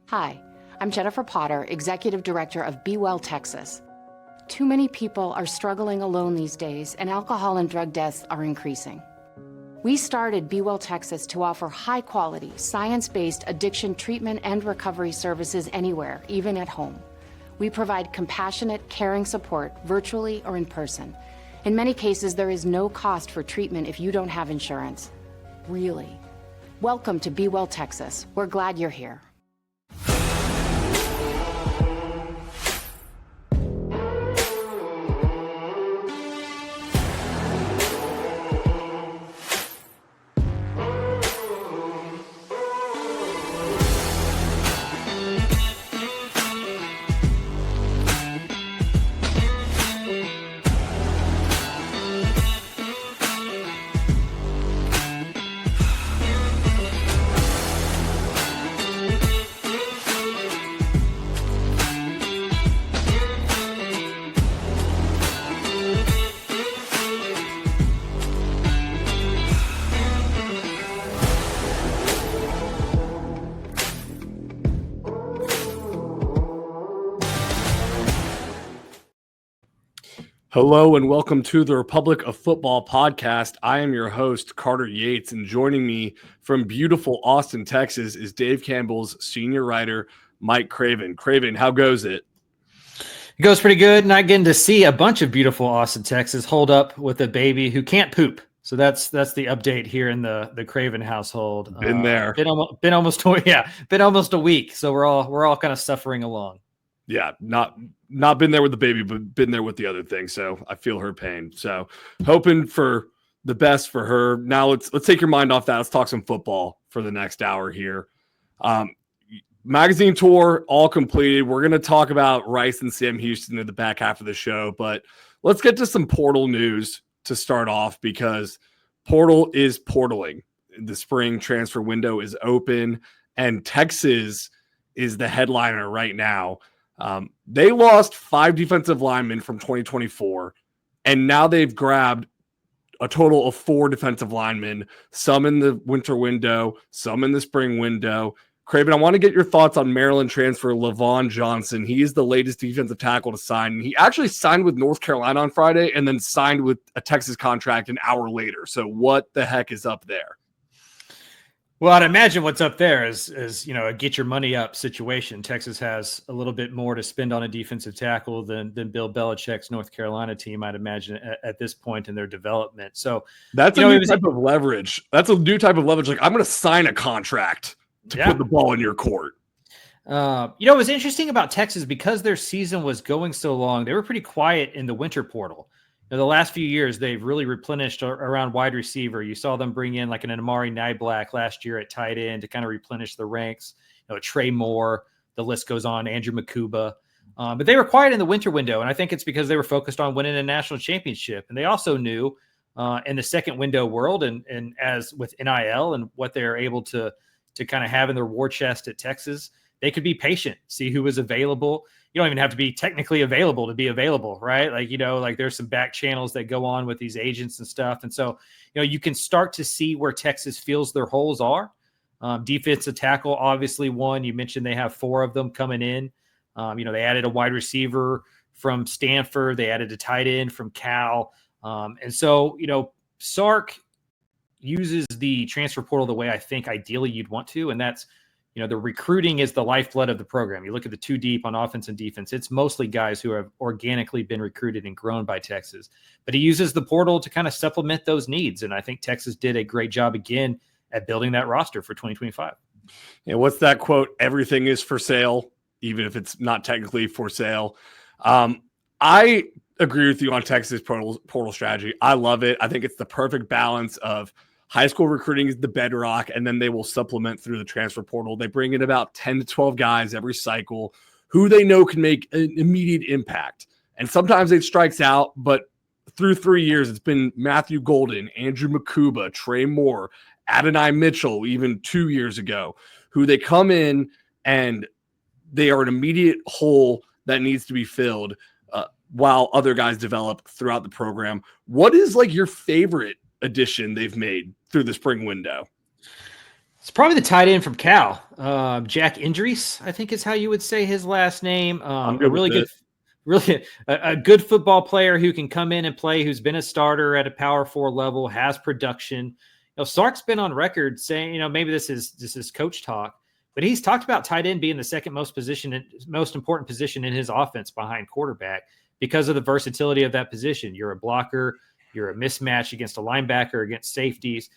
Hi, I'm Jennifer Potter, Executive Director of Be Well Texas. Too many people are struggling alone these days, and alcohol and drug deaths are increasing. We started Be Well Texas to offer high-quality, science-based addiction treatment and recovery services anywhere, even at home. We provide compassionate, caring support virtually or in person. In many cases, there is no cost for treatment if you don't have insurance. Really. Welcome to Be Well Texas. We're glad you're here. Hello and welcome to the Republic of Football podcast. I am your host, Carter Yates, and joining me from beautiful Austin, Texas is Dave Campbell's senior writer, Mike Craven. Craven, how goes it? It goes pretty good. Not getting to see a bunch of beautiful Austin, Texas hold up with a baby who can't poop. So that's the update here in the Craven household. Been there. Been almost a week. So we're all kind of suffering along. Yeah, not been there with the baby, but been there with the other thing. So I feel her pain. So hoping for the best for her. Now let's take your mind off that. Let's talk some football for the next hour here. Magazine tour all completed. We're going to talk about Rice and Sam Houston in the back half of the show, but let's get to some portal news to start off because portal is portaling. The spring transfer window is open, and Texas is the headliner right now. They lost 5 defensive linemen from 2024, and now they've grabbed a total of 4 defensive linemen, some in the winter window, some in the spring window. Craven, I want to get your thoughts on Maryland transfer Lavon Johnson. He is the latest defensive tackle to sign. He actually signed with North Carolina on Friday and then signed with a Texas contract an hour later. So what the heck is up there? Well, I'd imagine what's up there is a get your money up situation. Texas has a little bit more to spend on a defensive tackle than Bill Belichick's North Carolina team, I'd imagine, at this point in their development. So that's a new type of leverage. That's a new type of leverage. Like, I'm going to sign a contract to put the ball in your court. It was interesting about Texas because their season was going so long. They were pretty quiet in the winter portal. The last few years, they've really replenished around wide receiver. You saw them bring in like an Amari Niblack last year at tight end to kind of replenish the ranks. Trey Moore, the list goes on, Andrew Makuba. But they were quiet in the winter window, and I think it's because they were focused on winning a national championship. And they also knew in the second window world and as with NIL and what they're able to kind of have in their war chest at Texas, they could be patient, see who was available. You don't even have to be technically available to be available, right? Like there's some back channels that go on with these agents and stuff. And so, you can start to see where Texas feels their holes are. Defensive tackle, obviously one. You mentioned they have 4 of them coming in. They added a wide receiver from Stanford. They added a tight end from Cal. And so, Sark uses the transfer portal the way I think ideally you'd want to, and that's, the recruiting is the lifeblood of the program. You look at the 2 deep on offense and defense, it's mostly guys who have organically been recruited and grown by Texas. But he uses the portal to kind of supplement those needs. And I think Texas did a great job again at building that roster for 2025. Yeah, what's that quote? Everything is for sale, even if it's not technically for sale. I agree with you on Texas portal strategy. I love it. I think it's the perfect balance of high school recruiting is the bedrock, and then they will supplement through the transfer portal. They bring in about 10 to 12 guys every cycle who they know can make an immediate impact. And sometimes it strikes out, but through 3 years, it's been Matthew Golden, Andrew Makuba, Trey Moore, Adonai Mitchell, even 2 years ago, who they come in and they are an immediate hole that needs to be filled while other guys develop throughout the program. What is like your favorite addition they've made through the spring window? It's probably the tight end from Cal, Jack Indries, I think is how you would say his last name. I'm A good really with good, it. really a good football player who can come in and play, who's been a starter at a Power 4 level, has production. Sark's been on record saying, maybe this is coach talk, but he's talked about tight end being the second most important position in his offense behind quarterback because of the versatility of that position. You're a blocker, you're a mismatch against a linebacker, against safeties.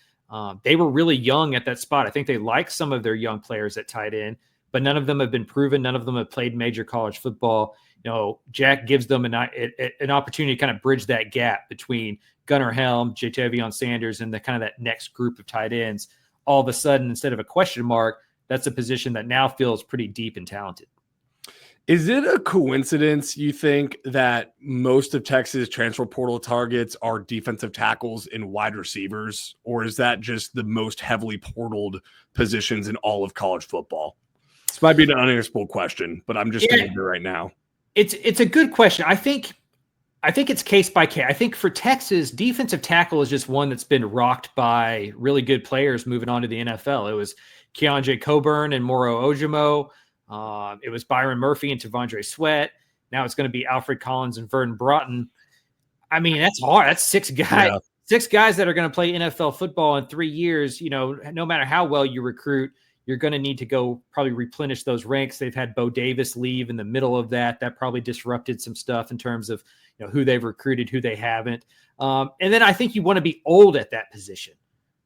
They were really young at that spot. I think they like some of their young players at tight end, but none of them have been proven. None of them have played major college football. Jack gives them an opportunity to kind of bridge that gap between Gunnar Helm, Jatavion Sanders, and the kind of that next group of tight ends. All of a sudden, instead of a question mark, that's a position that now feels pretty deep and talented. Is it a coincidence, you think, that most of Texas transfer portal targets are defensive tackles and wide receivers, or is that just the most heavily portaled positions in all of college football? This might be an unanswerable question, but I'm just thinking right now. It's a good question. I think it's case by case. I think for Texas, defensive tackle is just one that's been rocked by really good players moving on to the NFL. It was Keontae Coburn and Moro Ojimo. It was Byron Murphy and Tavondre Sweat. Now it's going to be Alfred Collins and Vernon Broughton. I mean, that's hard. That's 6 guys. Yeah. 6 guys that are going to play NFL football in 3 years. No matter how well you recruit, you're going to need to go probably replenish those ranks. They've had Bo Davis leave in the middle of that. That probably disrupted some stuff in terms of who they've recruited, who they haven't. And then I think you want to be old at that position,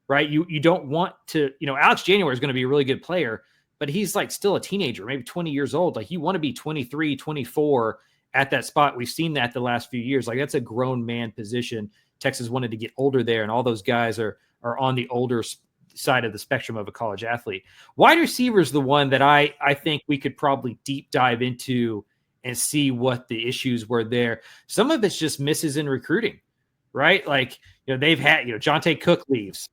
right? You don't want to, Alex January is going to be a really good player, but he's like still a teenager, maybe 20 years old. Like you want to be 23, 24 at that spot. We've seen that the last few years. Like that's a grown man position. Texas wanted to get older there, and all those guys are on the older side of the spectrum of a college athlete. Wide receiver is the one that I think we could probably deep dive into and see what the issues were there. Some of it's just misses in recruiting, right? Like, they've had, Jonte Cook leaves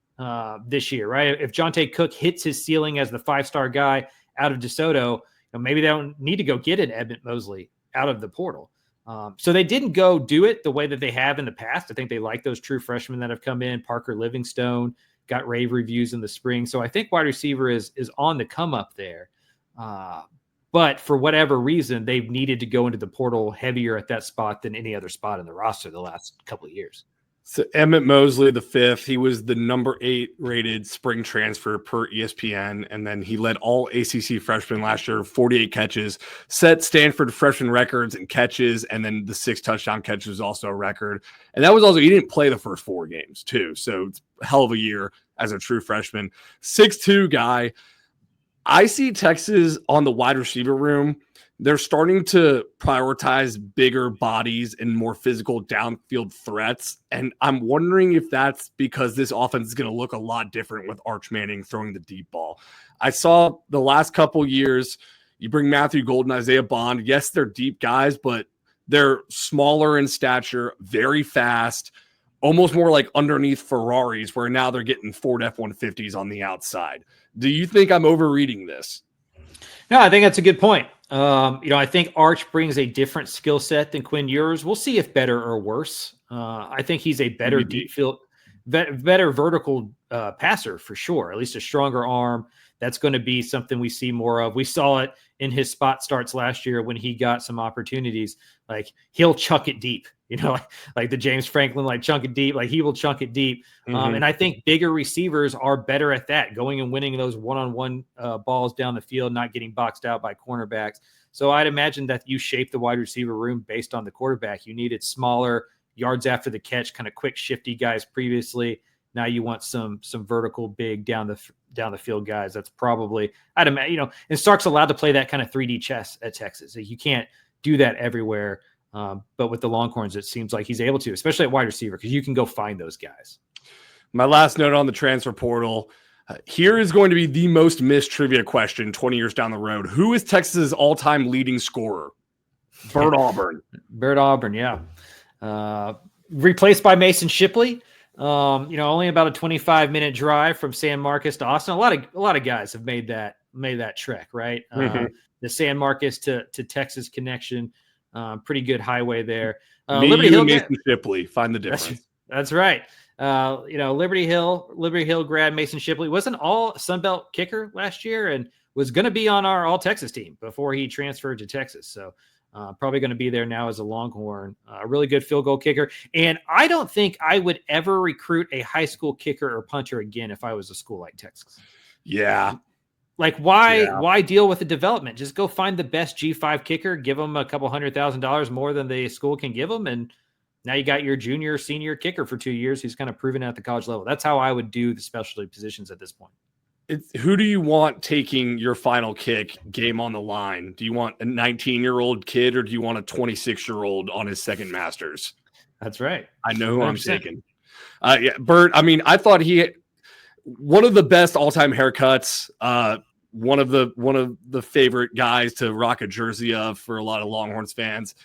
this year, right? If Jonte Cook hits his ceiling as the 5-star guy out of DeSoto, maybe they don't need to go get an Edmund Mosley out of the portal. So they didn't go do it the way that they have in the past. I think they like those true freshmen that have come in. Parker Livingstone got rave reviews in the spring. So I think wide receiver is on the come up there. But for whatever reason, they've needed to go into the portal heavier at that spot than any other spot in the roster the last couple of years. So Emmett Mosley, the 5th, he was the number 8 rated spring transfer per ESPN. And then he led all ACC freshmen last year, 48 catches, set Stanford freshman records in catches. And then the 6 touchdown catches was also a record. And that was also, he didn't play the first 4 games too. So it's a hell of a year as a true freshman. 6'2" guy. I see Texas on the wide receiver room. They're starting to prioritize bigger bodies and more physical downfield threats. And I'm wondering if that's because this offense is going to look a lot different with Arch Manning throwing the deep ball. I saw the last couple years, you bring Matthew Golden, Isaiah Bond. Yes, they're deep guys, but they're smaller in stature, very fast, almost more like underneath Ferraris, where now they're getting Ford F-150s on the outside. Do you think I'm overreading this? No, I think that's a good point. I think Arch brings a different skill set than Quinn Ewers. We'll see if better or worse. I think he's a better deep field, better vertical passer for sure, at least a stronger arm. That's going to be something we see more of. We saw it in his spot starts last year when he got some opportunities. Like he'll chuck it deep, like the James Franklin, like chunk it deep, like he will chunk it deep. And I think bigger receivers are better at that, going and winning those one-on-one balls down the field, not getting boxed out by cornerbacks. So I'd imagine that you shape the wide receiver room based on the quarterback. You needed smaller yards after the catch, kind of quick, shifty guys previously. Now you want some vertical, big down the field guys. That's probably, I'd imagine, and Sark's allowed to play that kind of 3D chess at Texas. You can't do that everywhere. But with the Longhorns, it seems like he's able to, especially at wide receiver, because you can go find those guys. My last note on the transfer portal. Here is going to be the most missed trivia question 20 years down the road. Who is Texas's all-time leading scorer? Bert Auburn. Bert Auburn, yeah. Replaced by Mason Shipley. Only about a 25-minute drive from San Marcos to Austin. A lot of guys have made that trek, right? The San Marcos to Texas connection, pretty good highway there. Liberty Hill, Mason Shipley, find the difference. That's right. Liberty Hill grad Mason Shipley was an all Sunbelt kicker last year and was going to be on our all Texas team before he transferred to Texas. So probably going to be there now as a Longhorn, a really good field goal kicker. And I don't think I would ever recruit a high school kicker or punter again if I was a school like Texas. Yeah. Like why deal with the development? Just go find the best G5 kicker, give them a couple $100,000 more than the school can give them. And now you got your junior, senior kicker for 2 years who's kind of proven at the college level. That's how I would do the specialty positions at this point. Who do you want taking your final kick, game on the line? Do you want a 19-year-old kid or do you want a 26-year-old on his second master's? That's right. I know who 100%. I'm taking. Bert, I mean, I thought he had one of the best all-time haircuts, one of the favorite guys to rock a jersey of for a lot of Longhorns fans.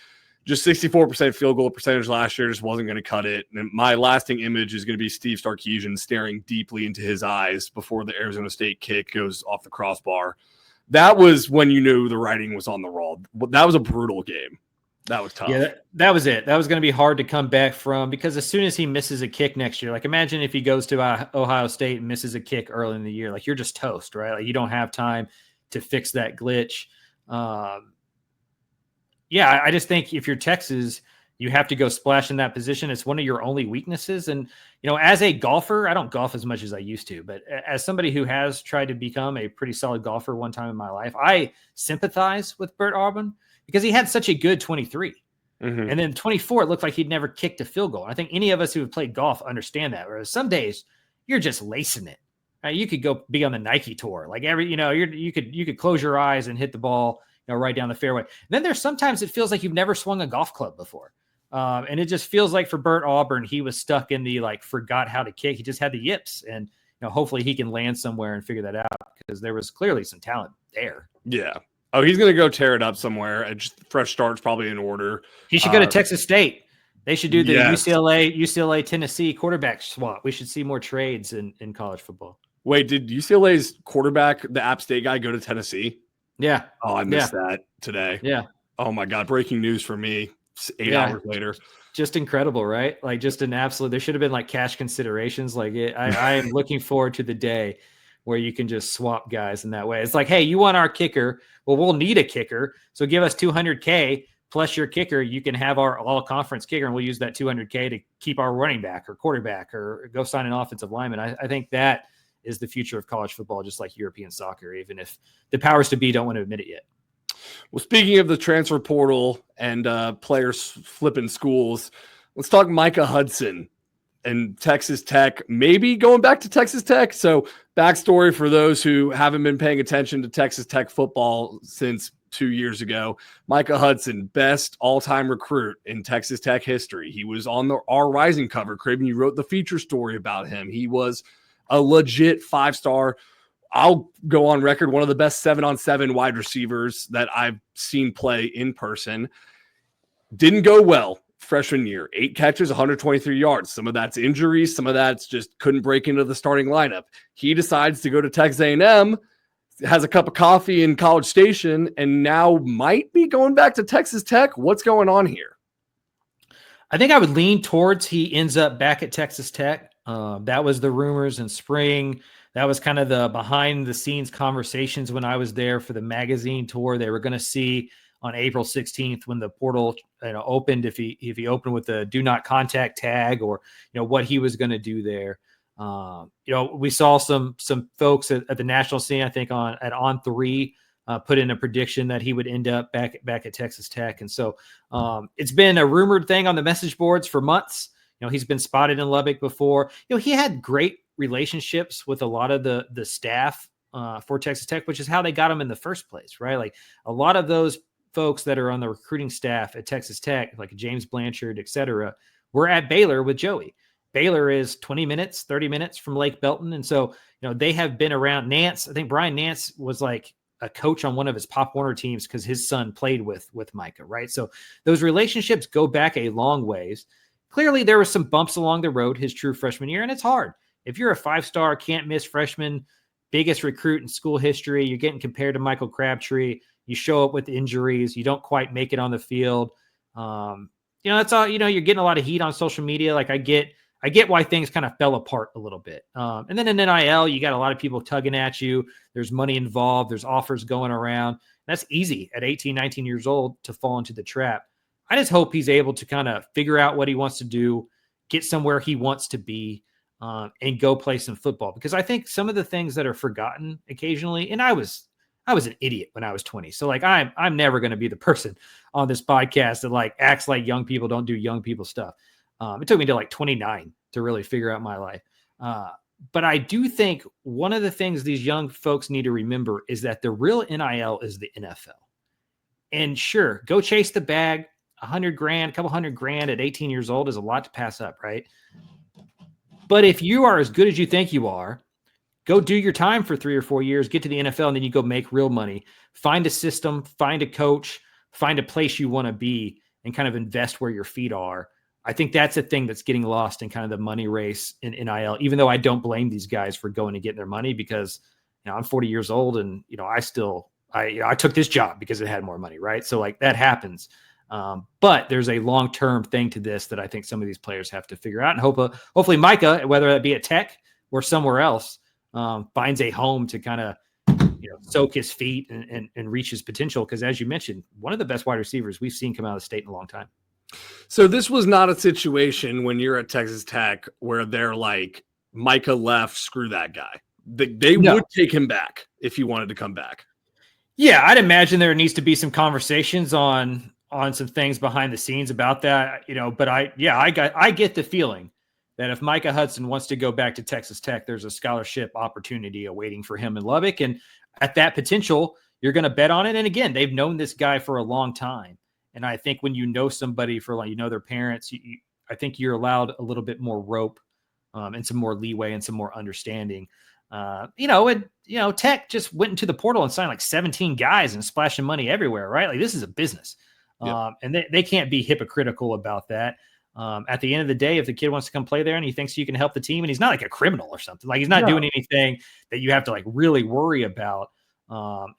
Just 64% field goal percentage last year just wasn't going to cut it. And my lasting image is going to be Steve Sarkisian staring deeply into his eyes before the Arizona State kick goes off the crossbar. That was when you knew the writing was on the wall. That was a brutal game. That was tough. Yeah, that was it. That was going to be hard to come back from because as soon as he misses a kick next year, like imagine if he goes to Ohio State and misses a kick early in the year, like you're just toast, right? Like you don't have time to fix that glitch. Yeah, I just think if you're Texas, you have to go splash in that position. It's one of your only weaknesses. And, as a golfer, I don't golf as much as I used to, but as somebody who has tried to become a pretty solid golfer one time in my life, I sympathize with Bert Auburn because he had such a good 23. Mm-hmm. And then 24, it looked like he'd never kicked a field goal. I think any of us who have played golf understand that. Whereas some days you're just lacing it. You could go be on the Nike tour. Like you could close your eyes and hit the ball right down the fairway. And then there's sometimes it feels like you've never swung a golf club before. And it just feels like for Bert Auburn, he was stuck in the forgot how to kick. He just had the yips and hopefully he can land somewhere and figure that out because there was clearly some talent there. Yeah. Oh, he's going to go tear it up somewhere. Just fresh start's probably in order. He should go to Texas State. They should do the UCLA Tennessee quarterback swap. We should see more trades in college football. Wait, did UCLA's quarterback, the App State guy, go to Tennessee? Yeah. Oh, I missed that today. Yeah. Oh my God. Breaking news for me 8 hours later. Just incredible, right? Like just an absolute, there should have been cash considerations. I am looking forward to the day where you can just swap guys in that way. It's like, hey, you want our kicker? Well, we'll need a kicker. So give us $200K plus your kicker. You can have our all conference kicker and we'll use that $200K to keep our running back or quarterback or go sign an offensive lineman. I think that is the future of college football, just like European soccer, even if the powers to be don't want to admit it yet. Well, speaking of the transfer portal and players flipping schools, let's talk Micah Hudson and Texas Tech, maybe going back to Texas Tech. So backstory for those who haven't been paying attention to Texas Tech football since 2 years ago. Micah Hudson, best all-time recruit in Texas Tech history. He was on our Rising cover. Craven, you wrote the feature story about him. He was a legit 5-star. I'll go on record, one of the best 7-on-7 wide receivers that I've seen play in person. Didn't go well freshman year. 8 catches, 123 yards. Some of that's injuries. Some of that's just couldn't break into the starting lineup. He decides to go to Texas A&M, has a cup of coffee in College Station, and now might be going back to Texas Tech. What's going on here? I think I would lean towards he ends up back at Texas Tech. That was the rumors in spring. That was kind of the behind the scenes conversations when I was there for the magazine tour. They were going to see on April 16th when the portal opened, if he opened with the do not contact tag or, what he was going to do there. We saw some folks at the national scene, I think at On3 put in a prediction that he would end up back at Texas Tech. And so it's been a rumored thing on the message boards for months. He's been spotted in Lubbock before. He had great relationships with a lot of the staff for Texas Tech, which is how they got him in the first place, right? Like a lot of those folks that are on the recruiting staff at Texas Tech, like James Blanchard, et cetera, were at Baylor with Joey. Baylor is 20 minutes, 30 minutes from Lake Belton. And so, they have been around. Nance, I think Brian Nance was like a coach on one of his Pop Warner teams because his son played with Micah, right? So those relationships go back a long ways. Clearly, there were some bumps along the road his true freshman year, and it's hard. If you're a 5-star, can't miss freshman, biggest recruit in school history, you're getting compared to Michael Crabtree, you show up with injuries, you don't quite make it on the field. That's all, you're getting a lot of heat on social media. Like I get I get why things kind of fell apart a little bit. And then in NIL, you got a lot of people tugging at you. There's money involved. There's offers going around. That's easy at 18, 19 years old to fall into the trap. I just hope he's able to kind of figure out what he wants to do, get somewhere he wants to be, and go play some football. Because I think some of the things that are forgotten occasionally, and I was an idiot when I was 20. So like, I'm never going to be the person on this podcast that like acts like young people don't do young people stuff. It took me to like 29 to really figure out my life. But I do think one of the things these young folks need to remember is that the real NIL is the NFL. And sure, go chase the bag. $100,000, a couple $100,000 at 18 years old is a lot to pass up, right? But if you are as good as you think you are, go do your time for 3 or 4 years, get to the NFL, and then you go make real money. Find a system, find a coach, find a place you want to be, and kind of invest where your feet are. I think that's a thing that's getting lost in kind of the money race in NIL, even though I don't blame these guys for going to get their money because, I'm 40 years old and, I took this job because it had more money, right? So like that happens. But there's a long-term thing to this that I think some of these players have to figure out, and hopefully Micah, whether that be at Tech or somewhere else, finds a home to kind of, soak his feet and reach his potential. Because as you mentioned, one of the best wide receivers we've seen come out of the state in a long time. So this was not a situation when you're at Texas Tech where they're like, Micah left, screw that guy. They would take him back if he wanted to come back. Yeah, I'd imagine there needs to be some conversations on some things behind the scenes about that, but I get the feeling that if Micah Hudson wants to go back to Texas Tech, there's a scholarship opportunity awaiting for him in Lubbock. And at that potential, you're going to bet on it. And again, they've known this guy for a long time. And I think when you know somebody for their parents, I think you're allowed a little bit more rope and some more leeway and some more understanding. Tech just went into the portal and signed like 17 guys and splashing money everywhere, right? Like this is a business. Yep. And they can't be hypocritical about that. At the end of the day, if the kid wants to come play there and he thinks you can help the team and he's not like a criminal or something, like he's not doing anything that you have to like really worry about.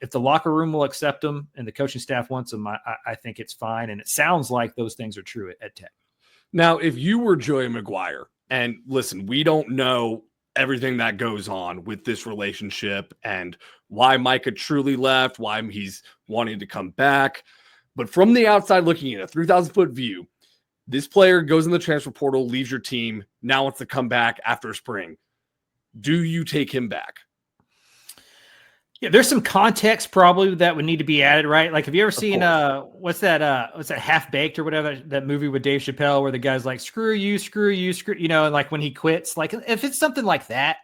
If the locker room will accept him and the coaching staff wants him, I think it's fine. And it sounds like those things are true at Tech. Now, if you were Joey McGuire, and listen, we don't know everything that goes on with this relationship and why Micah truly left, why he's wanting to come back. But from the outside looking at a 3,000-foot view, this player goes in the transfer portal, leaves your team, now wants to come back after spring. Do you take him back? Yeah, there's some context probably that would need to be added, right? Like, have you ever seen what's that Half Baked or whatever, that movie with Dave Chappelle where the guy's like, screw you, and like when he quits, like if it's something like that,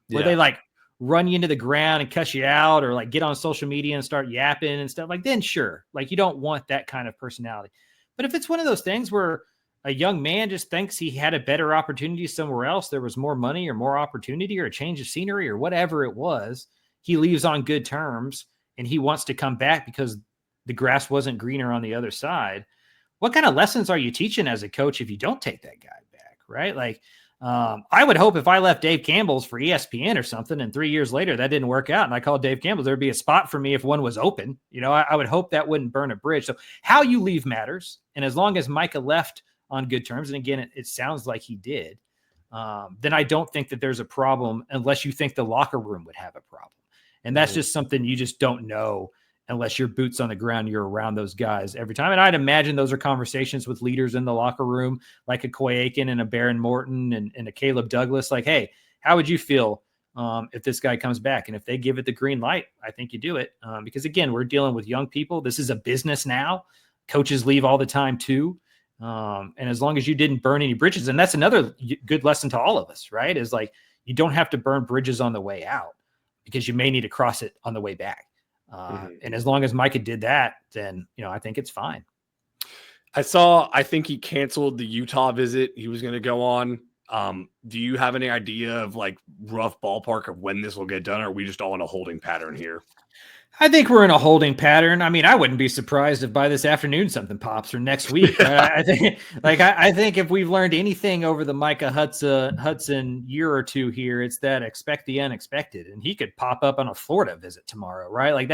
where they like run you into the ground and cuss you out, or like get on social media and start yapping and stuff, like then sure, like you don't want that kind of personality. But if it's one of those things where a young man just thinks he had a better opportunity somewhere else, there was more money or more opportunity or a change of scenery or whatever it was, he leaves on good terms and he wants to come back because the grass wasn't greener on the other side. What kind of lessons are you teaching as a coach if you don't take that guy back, right? Like, I would hope if I left Dave Campbell's for ESPN or something and 3 years later that didn't work out and I called Dave Campbell's, there'd be a spot for me if one was open. I would hope that wouldn't burn a bridge. So how you leave matters. And as long as Micah left on good terms, and again, it sounds like he did, then I don't think that there's a problem unless you think the locker room would have a problem. And that's just something you just don't know unless you're boots on the ground, you're around those guys every time. And I'd imagine those are conversations with leaders in the locker room, like a Coy Aiken and a Baron Morton and a Caleb Douglas. Like, hey, how would you feel if this guy comes back? And if they give it the green light, I think you do it. Because again, we're dealing with young people. This is a business now. Coaches leave all the time too. And as long as you didn't burn any bridges, and that's another good lesson to all of us, right? Is like, you don't have to burn bridges on the way out because you may need to cross it on the way back. And as long as Micah did that, then, I think it's fine. I think he canceled the Utah visit he was going to go on. Do you have any idea of like rough ballpark of when this will get done? Or are we just all in a holding pattern here? I think we're in a holding pattern. I mean, I wouldn't be surprised if by this afternoon something pops or next week. I think if we've learned anything over the Micah Hudson year or two here, it's that expect the unexpected, and he could pop up on a Florida visit tomorrow, right? Like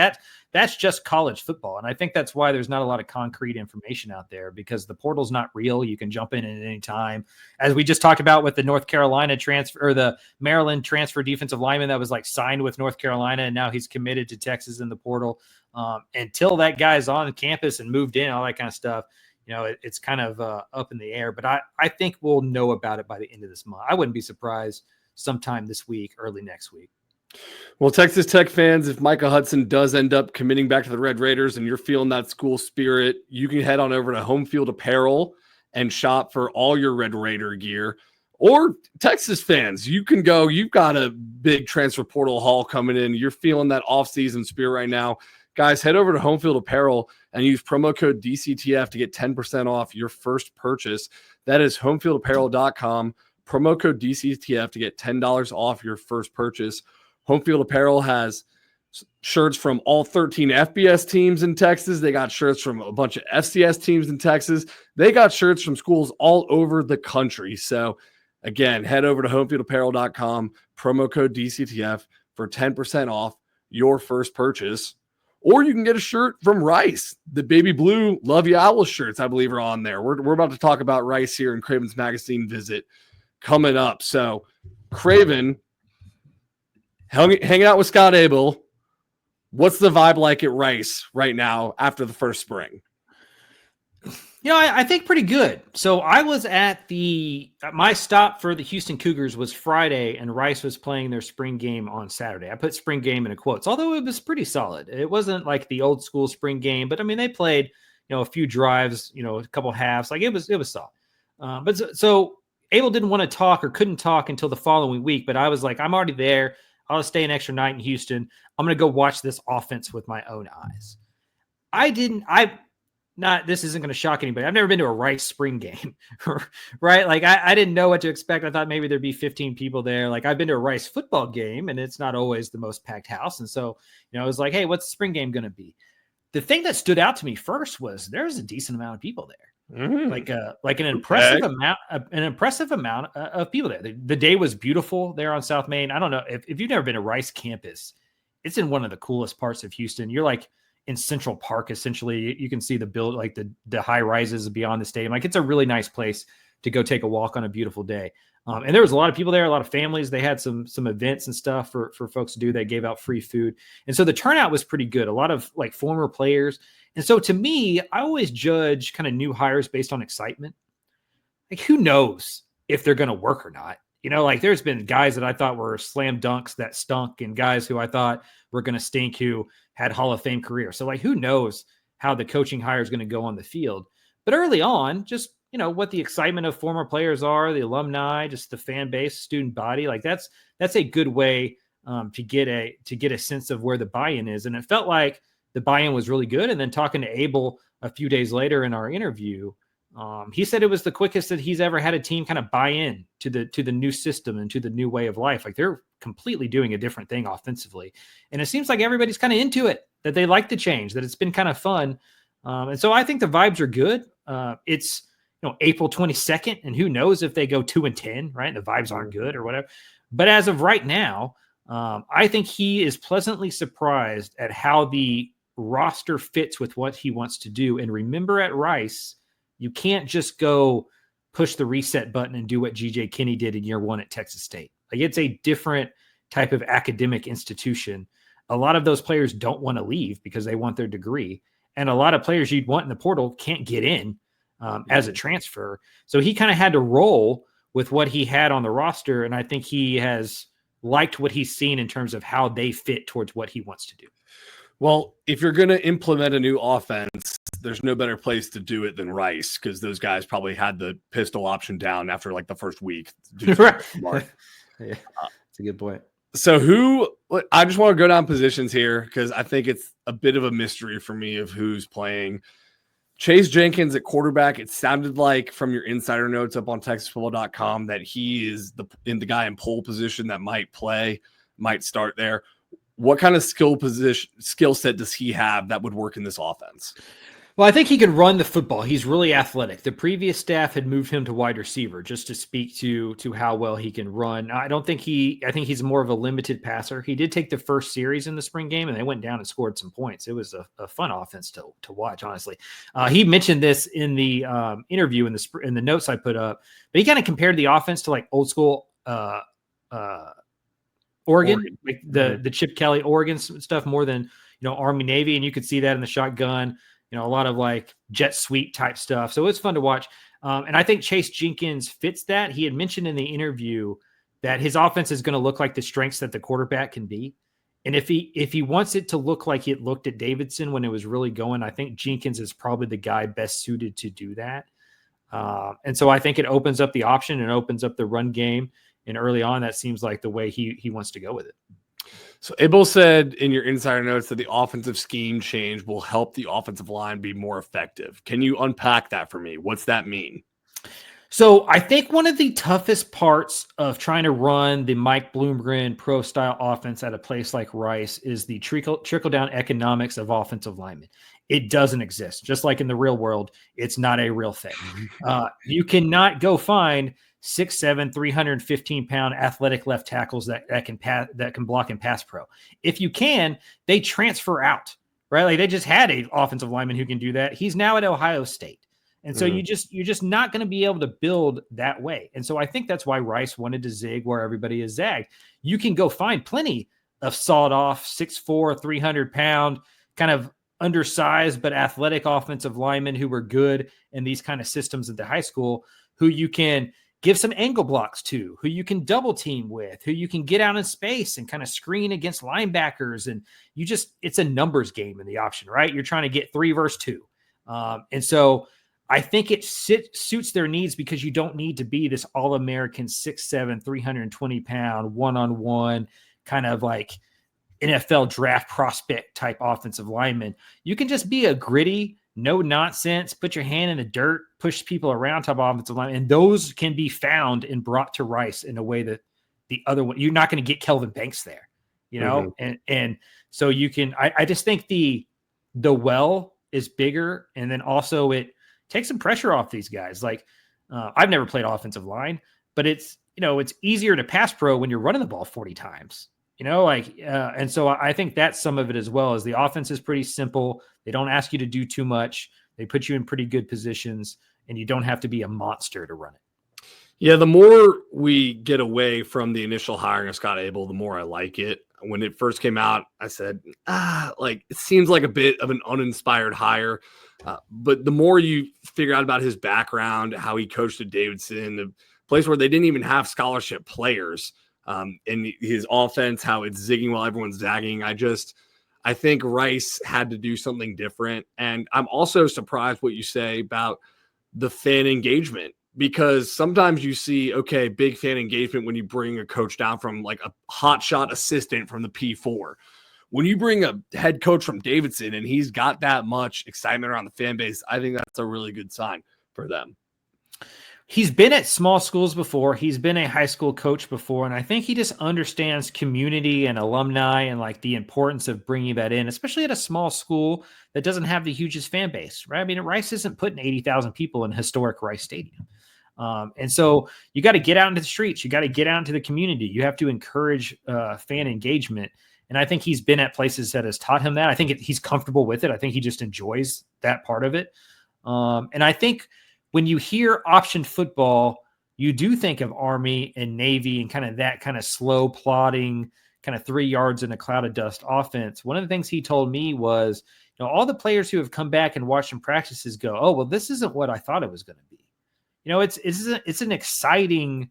that's just college football. And I think that's why there's not a lot of concrete information out there, because the portal's not real. You can jump in at any time. As we just talked about with the North Carolina transfer, or the Maryland transfer defensive lineman that was like signed with North Carolina, and now he's committed to Texas in the portal. Until that guy's on campus and moved in, all that kind of stuff, it's kind of up in the air. But I think we'll know about it by the end of this month. I wouldn't be surprised sometime this week, early next week. Well, Texas Tech fans, if Micah Hudson does end up committing back to the Red Raiders and you're feeling that school spirit, you can head on over to Home Field Apparel and shop for all your Red Raider gear. Or Texas fans, you can go. You've got a big transfer portal haul coming in. You're feeling that off-season spirit right now. Guys, head over to Home Field Apparel and use promo code DCTF to get 10% off your first purchase. That is homefieldapparel.com. Promo code DCTF to get $10 off your first purchase. Home Field Apparel has shirts from all 13 FBS teams in Texas. They got shirts from a bunch of FCS teams in Texas. They got shirts from schools all over the country. So, again, head over to homefieldapparel.com, promo code DCTF for 10% off your first purchase. Or you can get a shirt from Rice. The baby blue Love You Owl shirts, I believe, are on there. We're about to talk about Rice here in Craven's Magazine visit coming up. So, Craven, hanging out with Scott Abell, what's the vibe like at Rice right now after the first spring? I think pretty good. So I was at my stop for the Houston Cougars was Friday, and Rice was playing their spring game on Saturday. I put spring game in quotes, although it was pretty solid. It wasn't like the old school spring game, but I mean, they played, a few drives, a couple halves. Like it was solid. But so Abel didn't want to talk or couldn't talk until the following week, but I was like, I'm already there. I'll stay an extra night in Houston. I'm going to go watch this offense with my own eyes. This isn't going to shock anybody. I've never been to a Rice spring game, right? Like I didn't know what to expect. I thought maybe there'd be 15 people there. Like I've been to a Rice football game, and it's not always the most packed house. And so, I was like, hey, what's the spring game going to be? The thing that stood out to me first was there's a decent amount of people there. Like an impressive amount of people there. The day was beautiful there on South Main. I don't know if you've never been to Rice campus, it's in one of the coolest parts of Houston. You're like in Central Park, essentially. You can see the high rises beyond the stadium. Like it's a really nice place to go take a walk on a beautiful day. And there was a lot of people there, a lot of families. They had some events and stuff for folks to do. They gave out free food. And so the turnout was pretty good. A lot of like former players. And so to me, I always judge kind of new hires based on excitement. Like who knows if they're going to work or not? Like there's been guys that I thought were slam dunks that stunk, and guys who I thought were going to stink who had Hall of Fame careers. So like who knows how the coaching hire is going to go on the field. But early on, just what the excitement of former players are, the alumni, just the fan base, student body, like that's a good way to get a sense of where the buy-in is. And it felt like the buy-in was really good. And then talking to Abel a few days later in our interview, he said it was the quickest that he's ever had a team kind of buy in to the new system and to the new way of life. Like they're completely doing a different thing offensively. And it seems like everybody's kind of into it, that they like the change, that it's been kind of fun. And so I think the vibes are good. It's, April 22nd, and who knows if they go 2-10, right? The vibes aren't good or whatever. But as of right now, I think he is pleasantly surprised at how the roster fits with what he wants to do. And remember, at Rice, you can't just go push the reset button and do what GJ Kinney did in year one at Texas State. Like it's a different type of academic institution. A lot of those players don't want to leave because they want their degree. And a lot of players you'd want in the portal can't get in as a transfer. So he kind of had to roll with what he had on the roster. And I think he has liked what he's seen in terms of how they fit towards what he wants to do. Well, if you're going to implement a new offense, there's no better place to do it than Rice, because those guys probably had the pistol option down after like the first week. Right. Yeah, that's a good point. So I just want to go down positions here because I think it's a bit of a mystery for me of who's playing. Chase Jenkins at quarterback, it sounded like from your insider notes up on TexasFootball.com that he is the guy in pole position that might start there. What kind of skill set does he have that would work in this offense? Well, I think he can run the football. He's really athletic. The previous staff had moved him to wide receiver just to speak to how well he can run. I think he's more of a limited passer. He did take the first series in the spring game, and they went down and scored some points. It was a fun offense to watch, honestly. He mentioned this in the interview in the notes I put up, but he kind of compared the offense to like old school Oregon, like the Chip Kelly Oregon stuff more than Army Navy, and you could see that in the shotgun. A lot of like jet sweep type stuff. So it's fun to watch. And I think Chase Jenkins fits that. He had mentioned in the interview that his offense is going to look like the strengths that the quarterback can be. And if he wants it to look like it looked at Davidson when it was really going, I think Jenkins is probably the guy best suited to do that. And so I think it opens up the option and opens up the run game. And early on, that seems like the way he wants to go with it. So Abell said in your insider notes that the offensive scheme change will help the offensive line be more effective. Can you unpack that for me? What's that mean? So I think one of the toughest parts of trying to run the Mike Bloomgren pro style offense at a place like Rice is the trickle down economics of offensive linemen. It doesn't exist. Just like in the real world, it's not a real thing. You cannot go find 6'7", 315-pound athletic left tackles that can block and pass pro. If you can, they transfer out, right? Like they just had an offensive lineman who can do that. He's now at Ohio State. And so you're just not going to be able to build that way. And so I think that's why Rice wanted to zig where everybody is zagged. You can go find plenty of sawed off 6'4", 300-pound kind of undersized but athletic offensive linemen who were good in these kind of systems at the high school, who you can give some angle blocks to, who you can double team with, who you can get out in space and kind of screen against linebackers. And it's a numbers game in the option, right? You're trying to get 3 versus 2. And so I think it suits their needs because you don't need to be this all-American 6'7", 320-pound, one-on-one kind of like NFL draft prospect type offensive lineman. You can just be a gritty, no nonsense, put your hand in the dirt, push people around type offensive line. And those can be found and brought to Rice in a way that the other one, you're not going to get Kelvin Banks there, And so you can, I just think the well is bigger. And then also it takes some pressure off these guys. Like I've never played offensive line, but it's easier to pass pro when you're running the ball 40 times. And so I think that's some of it as well. As the offense is pretty simple. They don't ask you to do too much. They put you in pretty good positions, and you don't have to be a monster to run it. Yeah, the more we get away from the initial hiring of Scott Abell, the more I like it. When it first came out, I said, it seems like a bit of an uninspired hire. But the more you figure out about his background, how he coached at Davidson, the place where they didn't even have scholarship players, and his offense, how it's zigging while everyone's zagging. I think Rice had to do something different. And I'm also surprised what you say about the fan engagement, because sometimes you see, big fan engagement when you bring a coach down from like a hotshot assistant from the P4. When you bring a head coach from Davidson and he's got that much excitement around the fan base, I think that's a really good sign for them. He's been at small schools before. He's been a high school coach before. And I think he just understands community and alumni and like the importance of bringing that in, especially at a small school that doesn't have the hugest fan base, right? I mean, Rice isn't putting 80,000 people in historic Rice Stadium. And so you got to get out into the streets. You got to get out into the community. You have to encourage fan engagement. And I think he's been at places that has taught him that. I think he's comfortable with it. I think he just enjoys that part of it. And I think when you hear option football, you do think of Army and Navy and kind of that kind of slow plodding, kind of 3 yards in a cloud of dust offense. One of the things he told me was, all the players who have come back and watched some practices go, oh, well, this isn't what I thought it was going to be. It's an exciting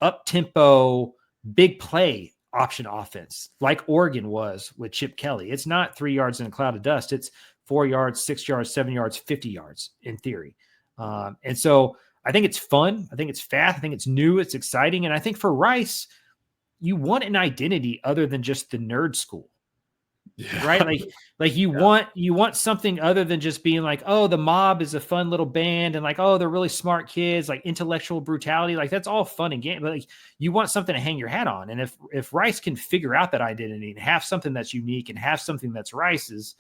up-tempo, big play option offense like Oregon was with Chip Kelly. It's not 3 yards in a cloud of dust. It's 4 yards, 6 yards, 7 yards, 50 yards in theory. And so I think it's fun. I think it's fast. I think it's new. It's exciting. And I think for Rice, you want an identity other than just the nerd school, right? Like you want something other than just being like, oh, the Mob is a fun little band. And like, oh, they're really smart kids, like intellectual brutality. Like that's all fun and game, but like you want something to hang your hat on. And if Rice can figure out that identity and have something that's unique and have something that's Rice's,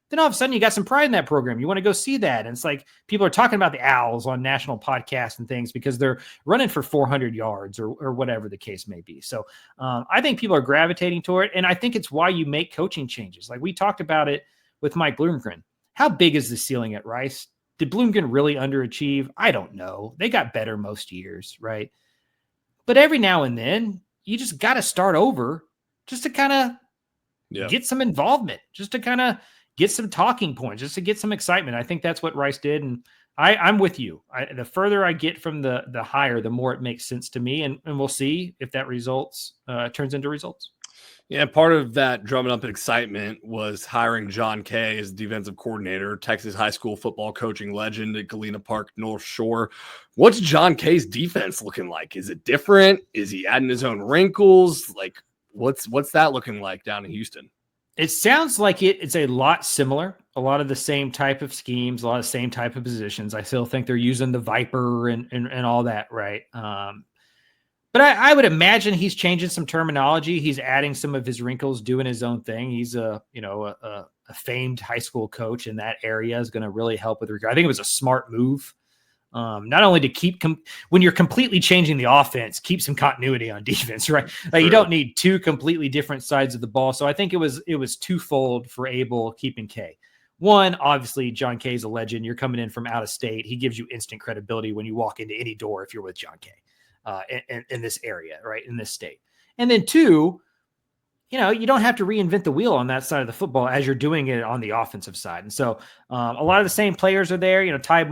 then all of a sudden you got some pride in that program. You want to go see that. And it's like people are talking about the Owls on national podcasts and things because they're running for 400 yards or whatever the case may be. So I think people are gravitating toward it. And I think it's why you make coaching changes. Like we talked about it with Mike Bloomgren. How big is the ceiling at Rice? Did Bloomgren really underachieve? I don't know. They got better most years, right? But every now and then you just got to start over just to kind of get some involvement, just to kind of get some talking points, just to get some excitement. I think that's what Rice did. And I'm with you. The further I get from the higher, the more it makes sense to me. And we'll see if that turns into results. Yeah, part of that drumming up excitement was hiring John Kay as defensive coordinator, Texas high school football coaching legend at Galena Park, North Shore. What's John Kay's defense looking like? Is it different? Is he adding his own wrinkles? Like, what's that looking like down in Houston? It sounds like it's a lot similar, a lot of the same type of schemes, a lot of the same type of positions. I still think they're using the Viper and all that, right? But I would imagine he's changing some terminology. He's adding some of his wrinkles, doing his own thing. He's a famed high school coach in that area, is going to really help with regard. I think it was a smart move. Not only to keep when you're completely changing the offense, keep some continuity on defense, right? Like you don't need two completely different sides of the ball. So I think it was twofold for Abell keeping Kay. One, obviously, John Kay is a legend. You're coming in from out of state. He gives you instant credibility when you walk into any door if you're with John Kay in this area, right, in this state. And then two, you don't have to reinvent the wheel on that side of the football as you're doing it on the offensive side. And so a lot of the same players are there. Ty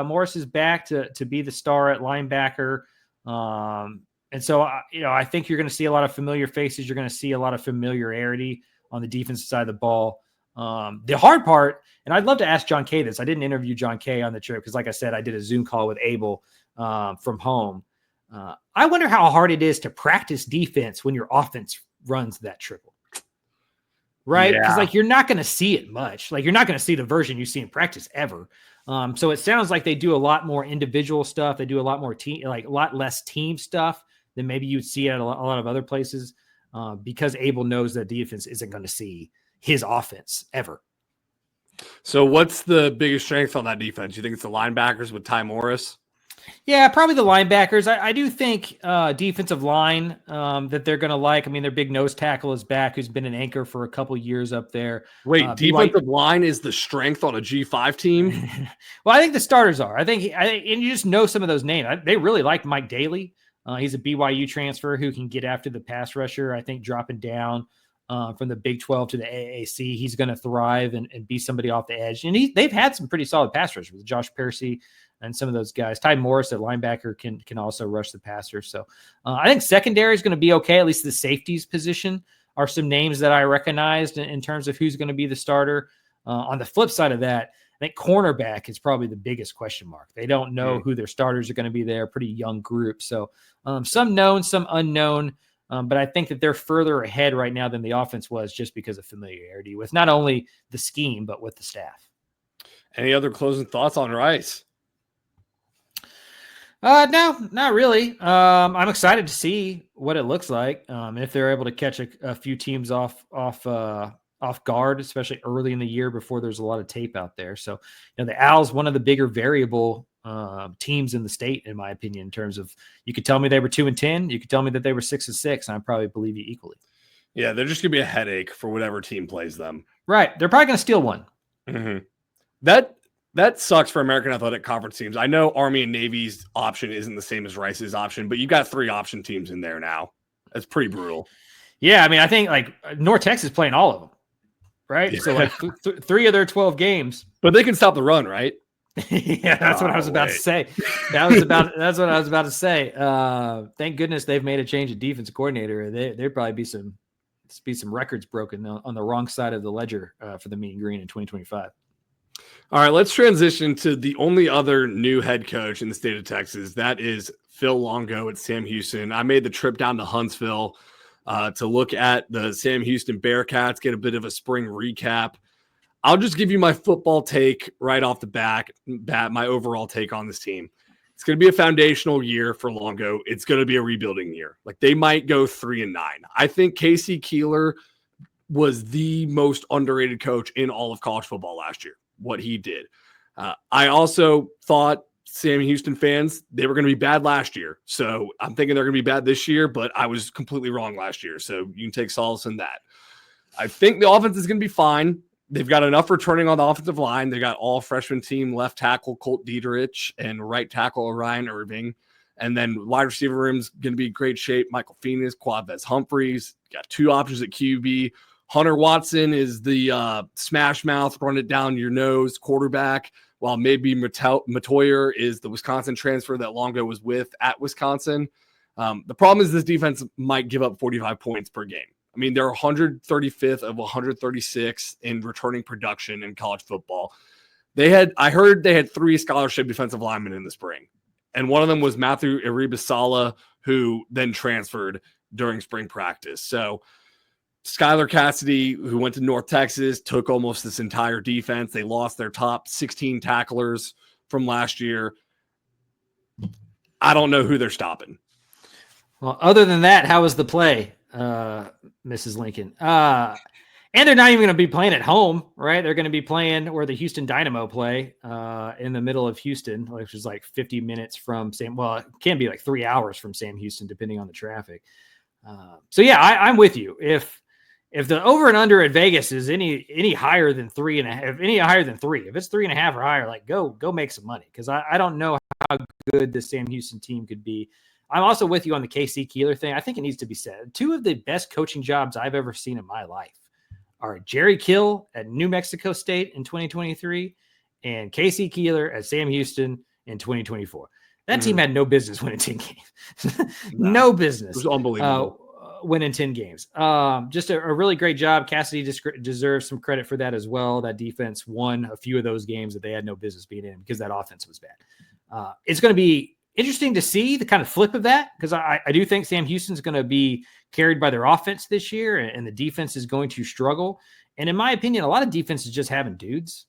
Morris is back to be the star at linebacker. And so, I think you're going to see a lot of familiar faces. You're going to see a lot of familiarity on the defensive side of the ball. The hard part, and I'd love to ask John Kay this. I didn't interview John Kay on the trip because, like I said, I did a Zoom call with Abell from home. I wonder how hard it is to practice defense when your offense runs that triple, right? Because you're not going to see it much. Like you're not going to see the version you see in practice ever. So it sounds like they do a lot more individual stuff. They do a lot more a lot less team stuff than maybe you'd see at a lot of other places because Abell knows that defense isn't going to see his offense ever. So what's the biggest strength on that defense? You think it's the linebackers with Ty Morris? Yeah, probably the linebackers. I do think defensive line that they're going to like. I mean, their big nose tackle is back, who's been an anchor for a couple years up there. Wait, defensive line is the strength on a G5 team? Well, I think the starters are. I think, and you just know some of those names. They really like Mike Daly. He's a BYU transfer who can get after the pass rusher. I think dropping down from the Big 12 to the AAC, he's going to thrive and be somebody off the edge. And they've had some pretty solid pass rushers with Josh Percy and some of those guys. Ty Morris at linebacker can also rush the passer. So I think secondary is going to be okay. At least the safeties position are some names that I recognized in terms of who's going to be the starter. On the flip side of that, I think cornerback is probably the biggest question mark. They don't know who their starters are going to be there. Pretty young group. So some known, some unknown. But I think that they're further ahead right now than the offense was just because of familiarity with not only the scheme, but with the staff. Any other closing thoughts on Rice? No, not really. I'm excited to see what it looks like. If they're able to catch a few teams off guard, especially early in the year before there's a lot of tape out there. So, the Owls, one of the bigger variable teams in the state, in my opinion, in terms of, you could tell me they were 2-10. You could tell me that they were 6-6, and I probably believe you equally. Yeah. They're just going to be a headache for whatever team plays them. Right. They're probably going to steal one. Mm-hmm. That sucks for American Athletic Conference teams. I know Army and Navy's option isn't the same as Rice's option, but you got 3 option teams in there now. That's pretty brutal. Yeah. I mean, I think North Texas playing all of them, right? Yeah. So 3 of their 12 games. But they can stop the run, right? Yeah, that's what I was about to say. That's what I was about to say. Thank goodness they've made a change of defensive coordinator. There'd probably be some records broken on the wrong side of the ledger for the Mean Green in 2025. All right, let's transition to the only other new head coach in the state of Texas. That is Phil Longo at Sam Houston. I made the trip down to Huntsville to look at the Sam Houston Bearcats, get a bit of a spring recap. I'll just give you my football take right off the bat, my overall take on this team. It's going to be a foundational year for Longo. It's going to be a rebuilding year. Like, they might go 3-9. I think Casey Keeler was the most underrated coach in all of college football last year, what he did. I also thought Sam Houston fans, they were going to be bad last year. So I'm thinking they're going to be bad this year, but I was completely wrong last year. So you can take solace in that. I think the offense is going to be fine. They've got enough returning on the offensive line. They got all freshman team left tackle Colt Dieterich and right tackle Orion Irving. And then wide receiver room's going to be in great shape. Michael Phoenix, Quadvez Humphreys. Got 2 options at QB. Hunter Watson is the smash mouth, run it down your nose quarterback, while maybe Matoyer is the Wisconsin transfer that Longo was with at Wisconsin. The problem is this defense might give up 45 points per game. I mean, they're 135th of 136 in returning production in college football. I heard they had 3 scholarship defensive linemen in the spring. And one of them was Matthew Iribasala, who then transferred during spring practice. So Skylar Cassidy, who went to North Texas, took almost this entire defense. They lost their top 16 tacklers from last year. I don't know who they're stopping. Well, other than that, how was the play, Mrs. Lincoln? And they're not even going to be playing at home, right? They're going to be playing where the Houston Dynamo play in the middle of Houston, which is like 50 minutes from it can be like 3 hours from Sam Houston, depending on the traffic. So yeah, I'm with you. If the over and under at Vegas is any higher than 3.5, if it's 3.5 or higher, like go make some money. Cause I don't know how good the Sam Houston team could be. I'm also with you on the KC Keeler thing. I think it needs to be said. 2 of the best coaching jobs I've ever seen in my life are Jerry Kill at New Mexico State in 2023 and KC Keeler at Sam Houston in 2024. That team had no business winning 10 games. No business. It was unbelievable. Winning 10 games. Just a really great job. Cassidy deserves some credit for that as well. That defense won a few of those games that they had no business being in because that offense was bad. It's going to be interesting to see the kind of flip of that because I do think Sam Houston's going to be carried by their offense this year and the defense is going to struggle. And in my opinion, a lot of defense is just having dudes.